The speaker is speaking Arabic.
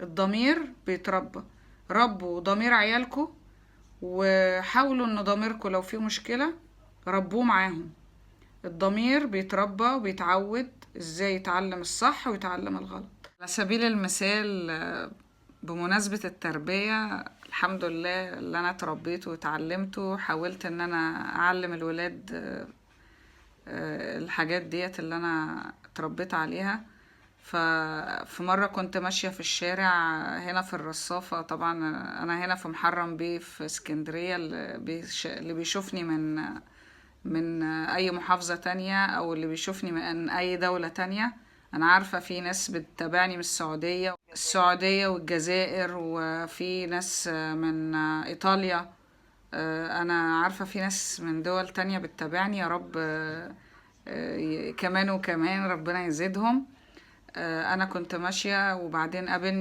الضمير بيتربى. ربوا ضمير عيالكم، وحاولوا ان ضميركم لو فيه مشكلة ربوه معاهم. الضمير بيتربى وبيتعود ازاي يتعلم الصح ويتعلم الغلط. على سبيل المثال، بمناسبة التربية، الحمد لله اللي انا اتربيته واتعلمته، حاولت ان انا اعلم الولاد الحاجات ديت اللي انا اتربيت عليها. ففي مرة كنت ماشية في الشارع هنا في الرصافة، طبعا انا هنا في محرم بيه في اسكندرية. اللي بيشوفني من اي محافظة تانية، او اللي بيشوفني من اي دولة تانية، انا عارفة في ناس بتتابعني من السعودية والجزائر، وفي ناس من ايطاليا. انا عارفة في ناس من دول تانية بتتابعني، يا رب كمان وكمان ربنا يزيدهم. انا كنت ماشية وبعدين قابلني